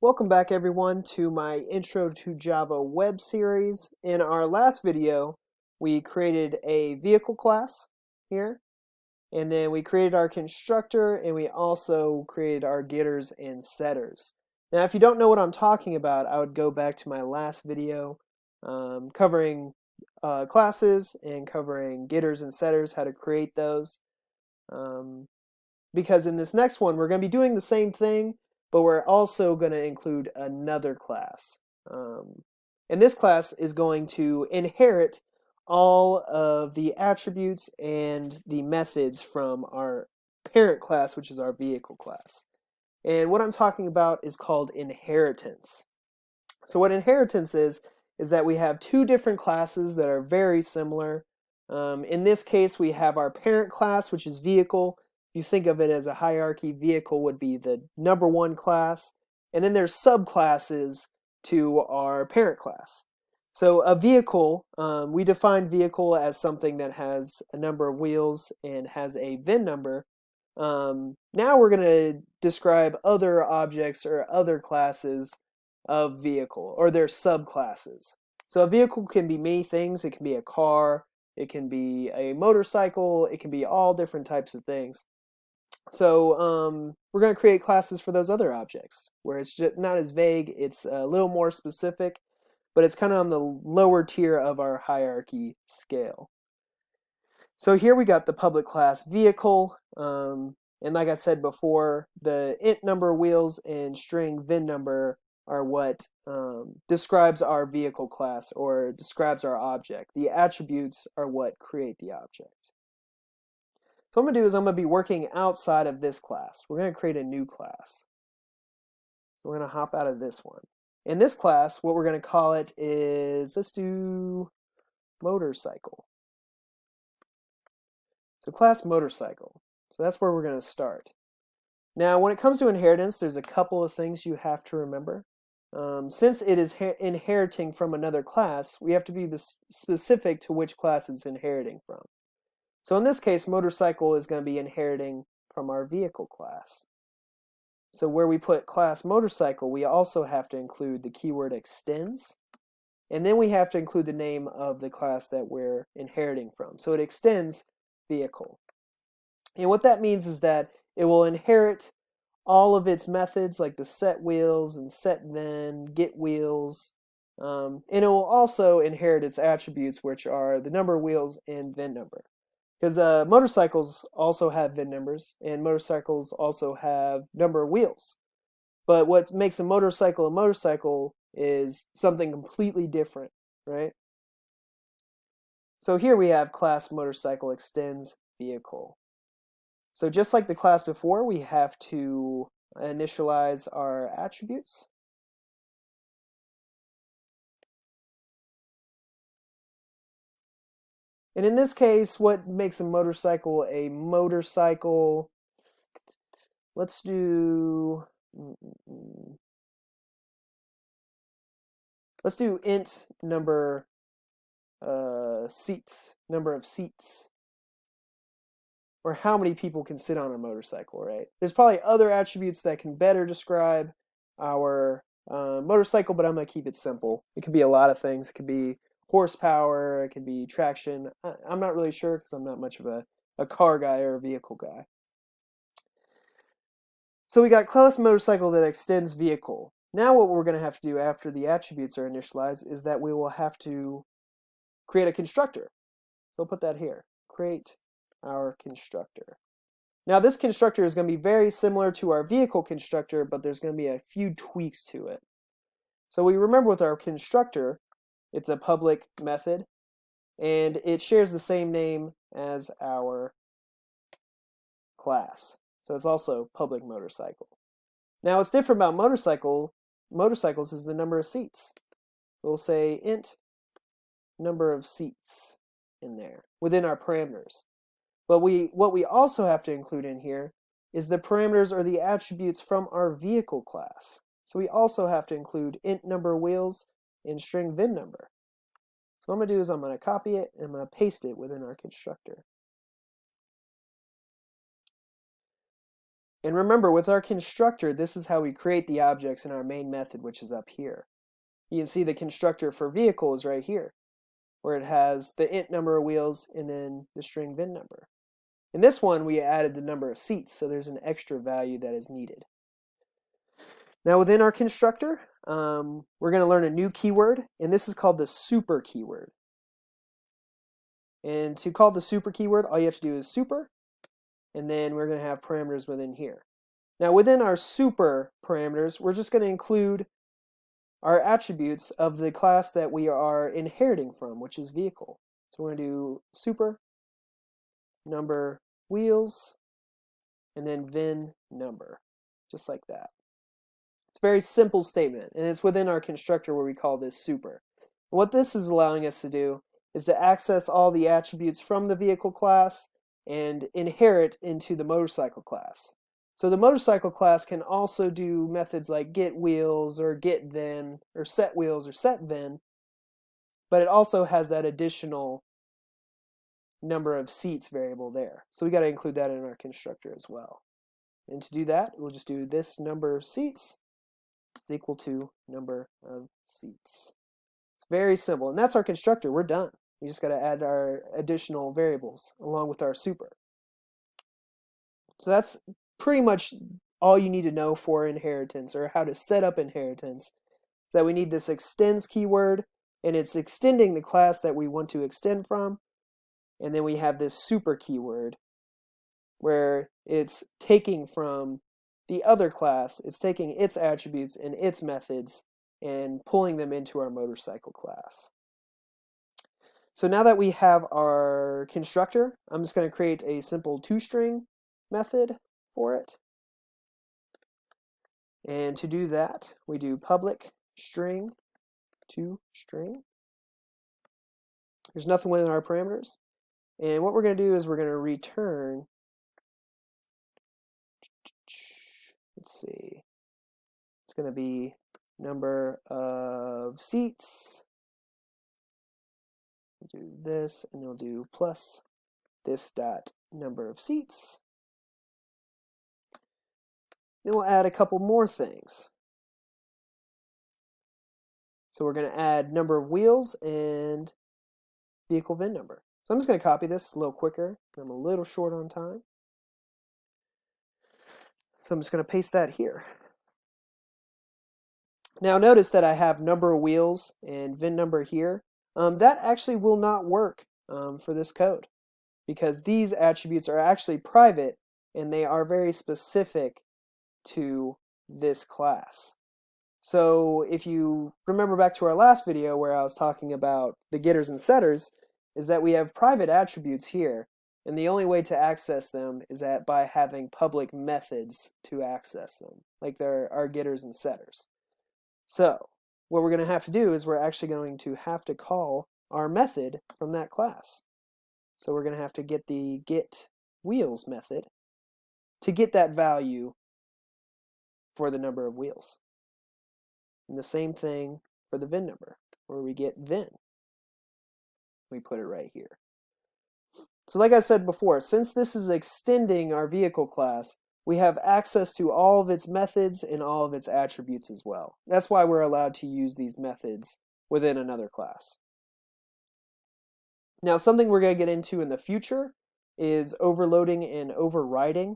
Welcome back everyone to my Intro to Java web series. In our last video, we created a vehicle class here, and then we created our constructor, and we also created our getters and setters. Now, if you don't know what I'm talking about, I would go back to my last video covering classes and covering getters and setters, how to create those. Because in this next one, we're going to be doing the same thing, but we're also going to include another class. And this class is going to inherit all of the attributes and the methods from our parent class, which is our vehicle class. And what I'm talking about is called inheritance. So what inheritance is that we have two different classes that are very similar. In this case, we have our parent class, which is vehicle. You think of it as a hierarchy, vehicle would be the number one class, and then there's subclasses to our parent class. So a vehicle, we define vehicle as something that has a number of wheels and has a VIN number. Now we're going to describe other objects or other classes of vehicle, or their subclasses. So a vehicle can be many things. It can be a car, it can be a motorcycle, it can be all different types of things. So we're going to create classes for those other objects where it's just not as vague, it's a little more specific, but it's kind of on the lower tier of our hierarchy scale. So here we got the public class vehicle, and like I said before, the int number of wheels and string VIN number are what describes our vehicle class or describes our object. The attributes are what create the object. So what I'm going to do is I'm going to be working outside of this class. We're going to create a new class. We're going to hop out of this one. In this class, what we're going to call it is, let's do motorcycle. So class motorcycle. So that's where we're going to start. Now, when it comes to inheritance, there's a couple of things you have to remember. Since it is inheriting from another class, we have to be specific to which class it's inheriting from. So in this case, motorcycle is going to be inheriting from our vehicle class. So where we put class motorcycle, we also have to include the keyword extends, and then we have to include the name of the class that we're inheriting from. So it extends vehicle. And what that means is that it will inherit all of its methods like the set wheels and set VIN, get wheels, and it will also inherit its attributes, which are the number of wheels and VIN number. Because motorcycles also have VIN numbers, and motorcycles also have number of wheels. But what makes a motorcycle is something completely different, right? So here we have class motorcycle extends vehicle. So just like the class before, we have to initialize our attributes. And in this case, what makes a motorcycle, let's do int number seats, number of seats, or how many people can sit on a motorcycle, right? There's probably other attributes that can better describe our motorcycle, but I'm going to keep it simple. It could be a lot of things. It could be horsepower, it could be traction. I'm not really sure because I'm not much of a car guy or a vehicle guy. So we got class motorcycle that extends vehicle. Now what we're going to have to do after the attributes are initialized is that we will have to create a constructor. So we'll put that here. Create our constructor. Now this constructor is going to be very similar to our vehicle constructor, but there's going to be a few tweaks to it. So we remember with our constructor, it's a public method, and it shares the same name as our class. So it's also public motorcycle. Now what's different about motorcycles is the number of seats. We'll say int number of seats in there within our parameters. But what we also have to include in here is the parameters or the attributes from our vehicle class. So we also have to include int number of wheels and string VIN number. So what I'm going to do is I'm going to copy it and I'm going to paste it within our constructor. And remember, with our constructor, this is how we create the objects in our main method, which is up here. You can see the constructor for vehicle is right here, where it has the int number of wheels and then the string VIN number. In this one, we added the number of seats, so there's an extra value that is needed. Now within our constructor, we're going to learn a new keyword, and this is called the super keyword. And to call the super keyword, all you have to do is super, and then we're going to have parameters within here. Now within our super parameters, we're just going to include our attributes of the class that we are inheriting from, which is vehicle. So we're going to do super, number, wheels, and then VIN number, just like that. It's a very simple statement, and it's within our constructor where we call this super. What this is allowing us to do is to access all the attributes from the vehicle class and inherit into the motorcycle class. So the motorcycle class can also do methods like get wheels or get VIN or set wheels or set VIN, but it also has that additional number of seats variable there. So we got to include that in our constructor as well. And to do that, we'll just do this number of seats is equal to number of seats. It's very simple, and that's our constructor. We're done. We just got to add our additional variables along with our super. So that's pretty much all you need to know for inheritance, or how to set up inheritance. Is that we need this extends keyword, and it's extending the class that we want to extend from. And then we have this super keyword where it's taking from the other class, it's taking its attributes and its methods and pulling them into our motorcycle class. So now that we have our constructor, I'm just going to create a simple toString method for it. And to do that, we do public string toString. There's nothing within our parameters. And what we're going to do is we're going to return, let's see, it's going to be number of seats. We'll do this, and we'll do plus this dot number of seats. Then we'll add a couple more things. So we're going to add number of wheels and vehicle VIN number. So I'm just going to copy this a little quicker. I'm a little short on time. So I'm just going to paste that here. Now notice that I have number of wheels and VIN number here. That actually will not work for this code, because these attributes are actually private and they are very specific to this class. So if you remember back to our last video where I was talking about the getters and setters, is that we have private attributes here, and the only way to access them is by having public methods to access them, like there are getters and setters. So what we're going to have to do is we're actually going to have to call our method from that class. So we're going to have to get the get wheels method to get that value for the number of wheels. And the same thing for the VIN number, where we get VIN. We put it right here. So like I said before, since this is extending our vehicle class, we have access to all of its methods and all of its attributes as well. That's why we're allowed to use these methods within another class. Now, something we're going to get into in the future is overloading and overriding.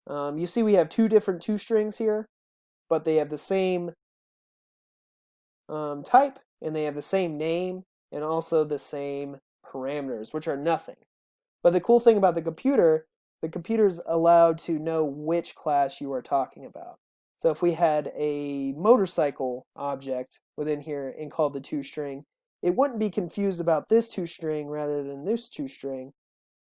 You see we have two different toStrings here, but they have the same type, and they have the same name, and also the same parameters, which are nothing. But the cool thing about the computer's allowed to know which class you are talking about. So if we had a motorcycle object within here and called the toString, it wouldn't be confused about this toString rather than this toString,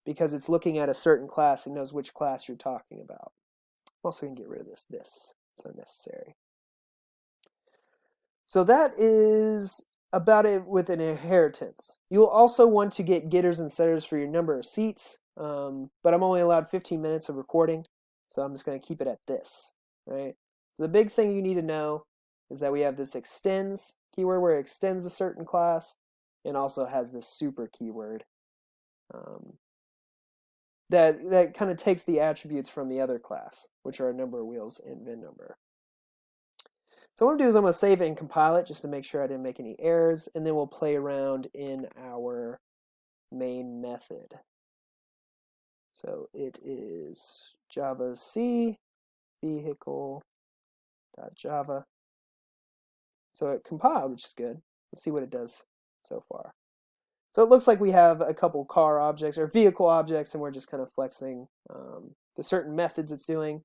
because it's looking at a certain class and knows which class you're talking about. I'm also going to get rid of this. It's unnecessary. So that is about it with an inheritance. You'll also want to get getters and setters for your number of seats, but I'm only allowed 15 minutes of recording, so I'm just going to keep it at this, right? So the big thing you need to know is that we have this extends keyword where it extends a certain class, and also has this super keyword that kind of takes the attributes from the other class, which are number of wheels and VIN number. So what I'm going to do is I'm going to save it and compile it just to make sure I didn't make any errors, and then we'll play around in our main method. So it is Java C vehicle.java. So it compiled, which is good. Let's see what it does so far. So it looks like we have a couple car objects or vehicle objects, and we're just kind of flexing the certain methods it's doing.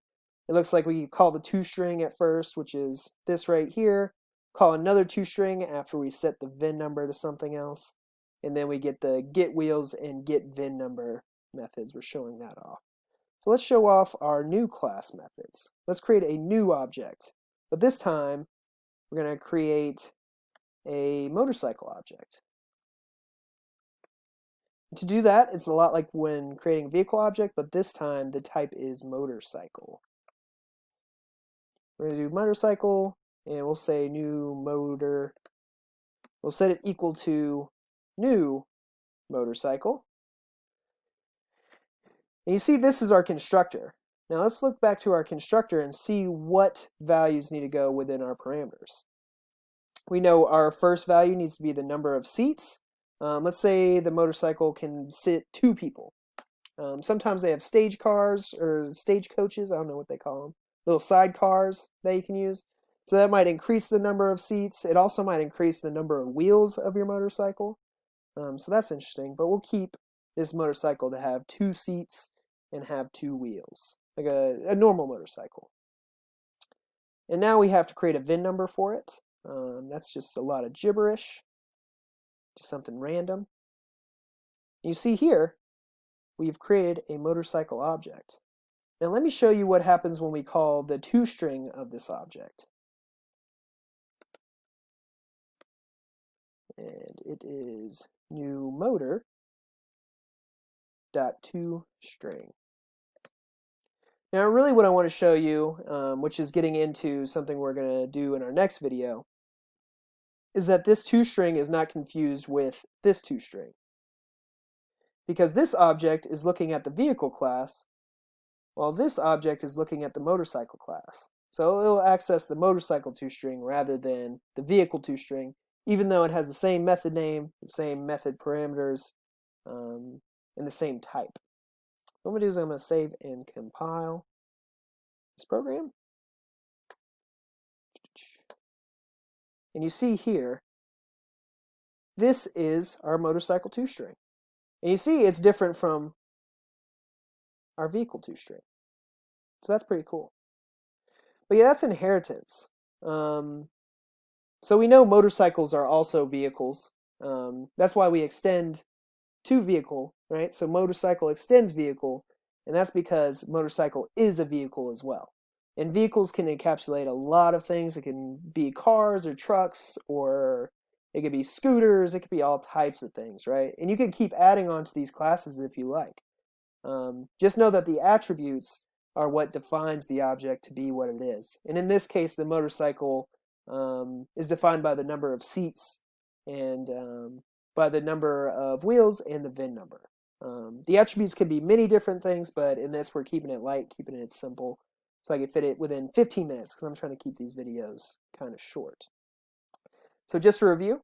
It looks like we call the toString at first, which is this right here. Call another toString after we set the VIN number to something else. And then we get the getWheels and getVINNumber methods. We're showing that off. So let's show off our new class methods. Let's create a new object. But this time, we're going to create a motorcycle object. To do that, it's a lot like when creating a vehicle object, but this time the type is motorcycle. We're going to do motorcycle, and we'll say new motor. We'll set it equal to new motorcycle. And you see this is our constructor. Now let's look back to our constructor and see what values need to go within our parameters. We know our first value needs to be the number of seats. Let's say the motorcycle can sit 2 people. Sometimes they have stage cars or stage coaches, I don't know what they call them, little side cars that you can use. So that might increase the number of seats. It also might increase the number of wheels of your motorcycle. So that's interesting, but we'll keep this motorcycle to have 2 seats and have 2 wheels, like a normal motorcycle. And now we have to create a VIN number for it. That's just a lot of gibberish, just something random. You see here, we've created a motorcycle object. Now let me show you what happens when we call the toString of this object. And it is new motor .toString. Now really what I want to show you, which is getting into something we're going to do in our next video, is that this toString is not confused with this toString. Because this object is looking at the vehicle class, while this object is looking at the motorcycle class. So it will access the motorcycle toString rather than the vehicle toString, even though it has the same method name, the same method parameters, and the same type. What I'm going to do is I'm going to save and compile this program. And you see here, this is our motorcycle toString. And you see it's different from our vehicle toString. So that's pretty cool. But yeah, that's inheritance. So we know motorcycles are also vehicles. That's why we extend to vehicle, right? So motorcycle extends vehicle, and that's because motorcycle is a vehicle as well. And vehicles can encapsulate a lot of things. It can be cars or trucks, or it could be scooters. It could be all types of things, right? And you can keep adding on to these classes if you like. Just know that the attributes are what defines the object to be what it is. And in this case, the motorcycle is defined by the number of seats and by the number of wheels and the VIN number. The attributes can be many different things, but in this we're keeping it light, keeping it simple, so I can fit it within 15 minutes because I'm trying to keep these videos kind of short. So just to review,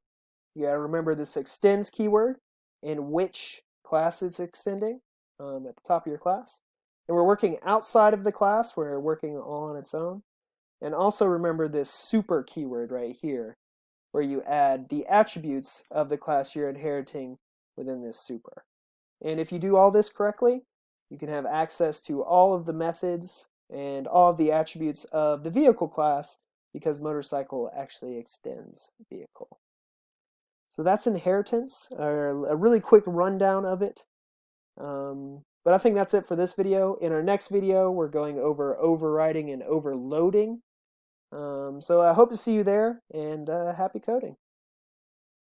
you got to remember this extends keyword and which class it's extending at the top of your class. And we're working outside of the class, we're working all on its own. And also remember this super keyword right here, where you add the attributes of the class you're inheriting within this super. And if you do all this correctly, you can have access to all of the methods and all of the attributes of the vehicle class, because motorcycle actually extends vehicle. So that's inheritance, a really quick rundown of it. But I think that's it for this video. In our next video, we're going over overriding and overloading. So I hope to see you there, and happy coding.